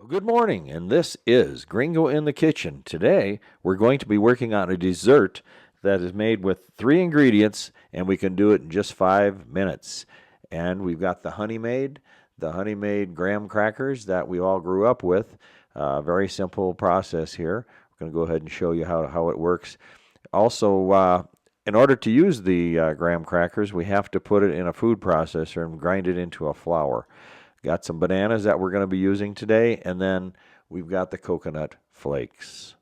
Good morning, and this is Gringo in the Kitchen. Today, we're going to be working on a dessert that is made with three ingredients, and we can do it in just 5 minutes. And we've got the honey made graham crackers that we all grew up with. Very simple process here. We're going to go ahead and show you how it works. Also, in order to use the graham crackers, we have to put it in a food processor and grind it into a flour. Got some bananas that we're going to be using today, and then we've got the coconut flakes.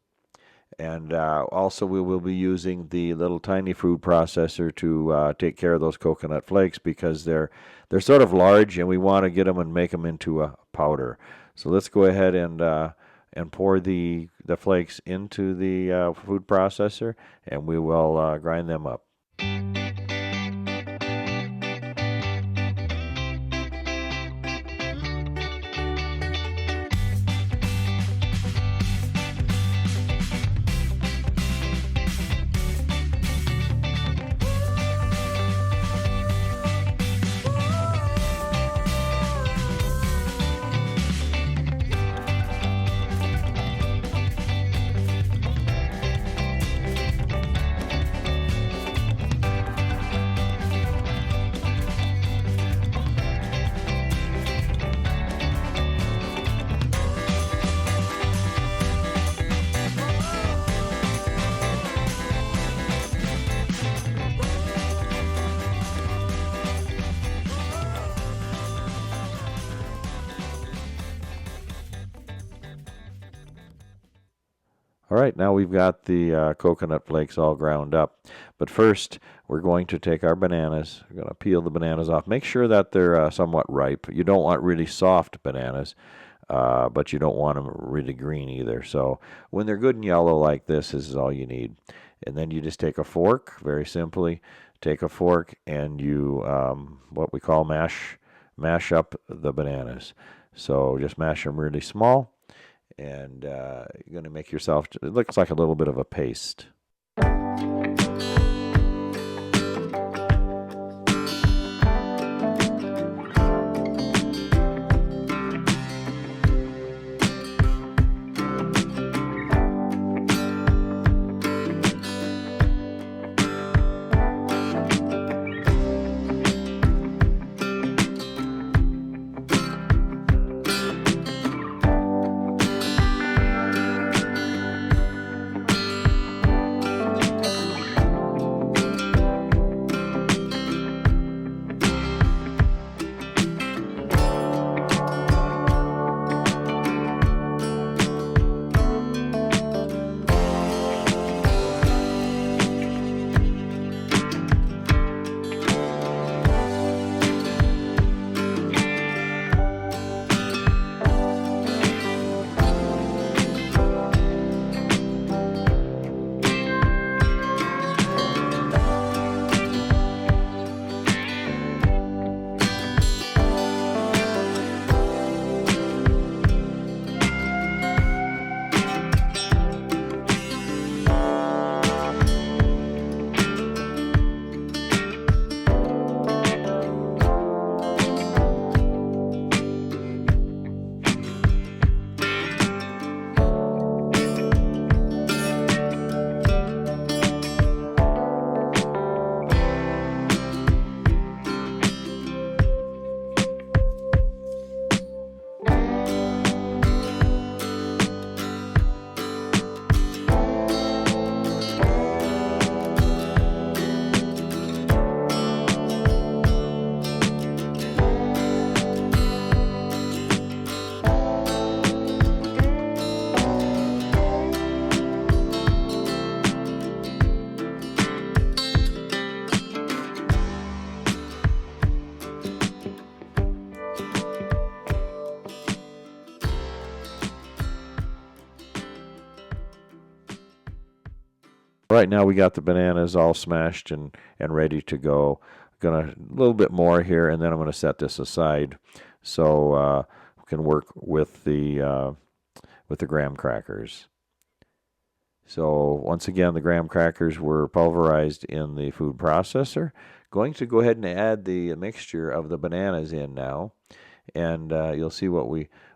And also, we will be using the little tiny food processor to take care of those coconut flakes because they're sort of large, and we want to get them and make them into a powder. So let's go ahead and pour the flakes into the food processor, and we will grind them up. All right, now we've got the coconut flakes all ground up. But first, we're going to take our bananas. We're going to peel the bananas off. Make sure that they're somewhat ripe. You don't want really soft bananas, but you don't want them really green either. So when they're good and yellow like this is all you need. And then you just take a fork, very simply, take a fork and you, what we call mash up the bananas. So just mash them really small. And you're going to make yourself, it looks like a little bit of a paste. Right now we got the bananas all smashed and ready to go. Gonna a little bit more here, and then I'm gonna set this aside so we can work with the graham crackers. So once again, the graham crackers were pulverized in the food processor. Going to go ahead and add the mixture of the bananas in now, and you'll see what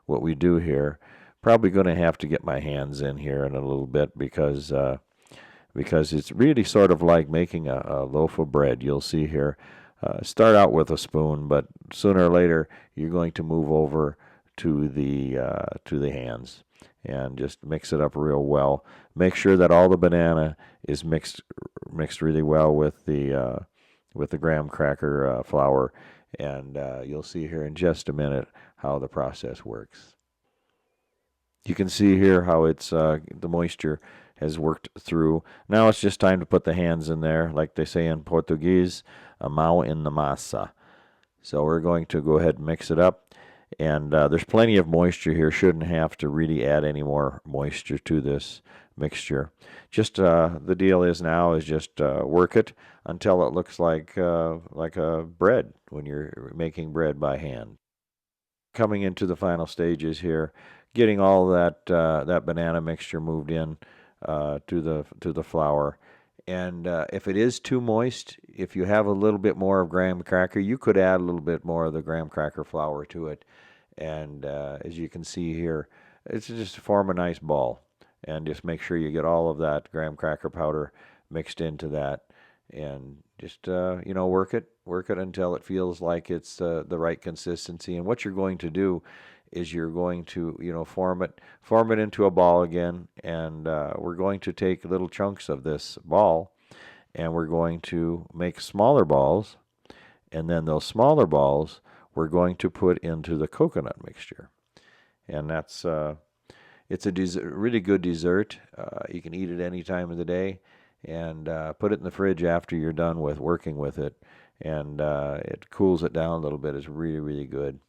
what we do here. Probably going to have to get my hands in here in a little bit because it's really sort of like making a loaf of bread. You'll see here. Start out with a spoon, but sooner or later you're going to move over to the hands and just mix it up real well. Make sure that all the banana is mixed really well with the graham cracker flour, and you'll see here in just a minute how the process works. You can see here how it's the moisture has worked through. Now it's just time to put the hands in there, like they say in Portuguese, a mão in the massa. So we're going to go ahead and mix it up. And there's plenty of moisture here. Shouldn't have to really add any more moisture to this mixture. Just the deal is now is just work it until it looks like a bread when you're making bread by hand. Coming into the final stages here, getting all that banana mixture moved in to the flour. And if it is too moist, if you have a little bit more of graham cracker, you could add a little bit more of the graham cracker flour to it. And as you can see here, it's just to form a nice ball. And just make sure you get all of that graham cracker powder mixed into that. And just, work it until it feels like it's the right consistency. And what you're going to do is you're going to, form it into a ball again. And we're going to take little chunks of this ball and we're going to make smaller balls. And then those smaller balls we're going to put into the coconut mixture. And it's a really good dessert. You can eat it any time of the day. And put it in the fridge after you're done with working with it. And it cools it down a little bit. It's really, really good.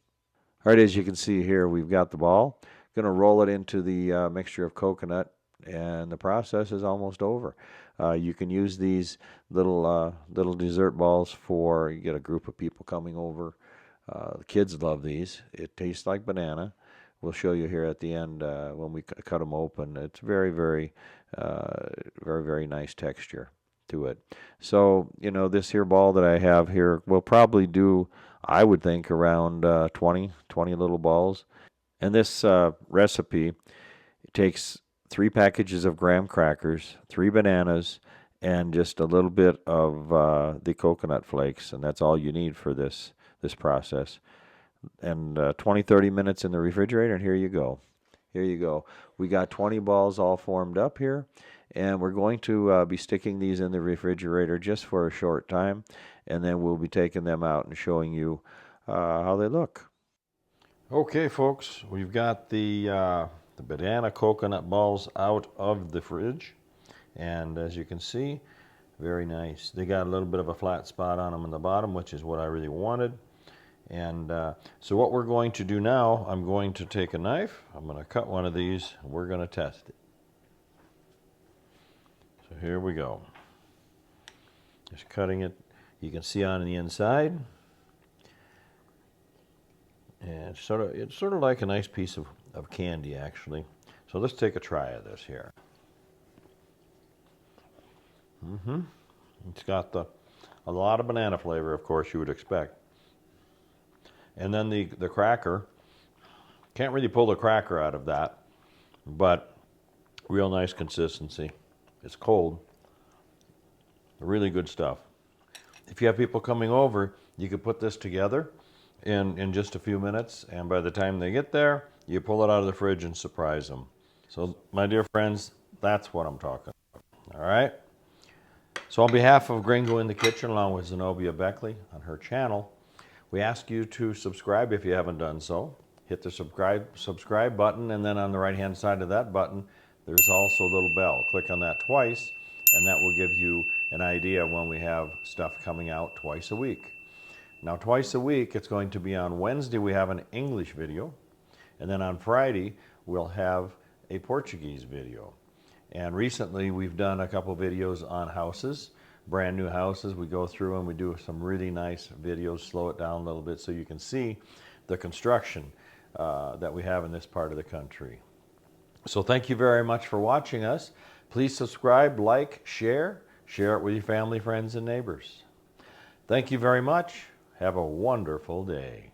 All right, as you can see here, we've got the ball. Going to roll it into the mixture of coconut, and the process is almost over. You can use these little dessert balls for, you get a group of people coming over. The kids love these. It tastes like banana. We'll show you here at the end when we cut them open. It's very, very, very, very nice texture to it. So, this here ball that I have here will probably do, I would think, around 20 little balls. And this recipe takes 3 packages of graham crackers, 3 bananas, and just a little bit of the coconut flakes, and that's all you need for this process. And 20-30 minutes in the refrigerator, and here you go. Here you go. We got 20 balls all formed up here, and we're going to be sticking these in the refrigerator just for a short time, and then we'll be taking them out and showing you how they look. Okay, folks, we've got the banana coconut balls out of the fridge, and as you can see, very nice. They got a little bit of a flat spot on them in the bottom, which is what I really wanted. And so what we're going to do now, I'm going to take a knife, I'm going to cut one of these, and we're going to test it. So here we go. Just cutting it. You can see on the inside. And it's sort of like a nice piece of candy, actually. So let's take a try of this here. It's got a lot of banana flavor, of course, you would expect. And then the cracker, can't really pull the cracker out of that, but real nice consistency. It's cold. Really good stuff. If you have people coming over, you could put this together in just a few minutes, and by the time they get there, you pull it out of the fridge and surprise them. So, my dear friends, that's what I'm talking about. All right? So on behalf of Gringo in the Kitchen, along with Zenobia Beckley on her channel, we ask you to subscribe if you haven't done so. Hit the subscribe button, and then on the right-hand side of that button, there's also a little bell. Click on that twice, and that will give you an idea when we have stuff coming out twice a week. Now, twice a week, it's going to be on Wednesday, we have an English video, and then on Friday, we'll have a Portuguese video. And recently, we've done a couple videos on houses, brand new houses. We go through and we do some really nice videos, slow it down a little bit so you can see the construction that we have in this part of the country. So thank you very much for watching us. Please subscribe, like, share it with your family, friends, and neighbors. Thank you very much. Have a wonderful day.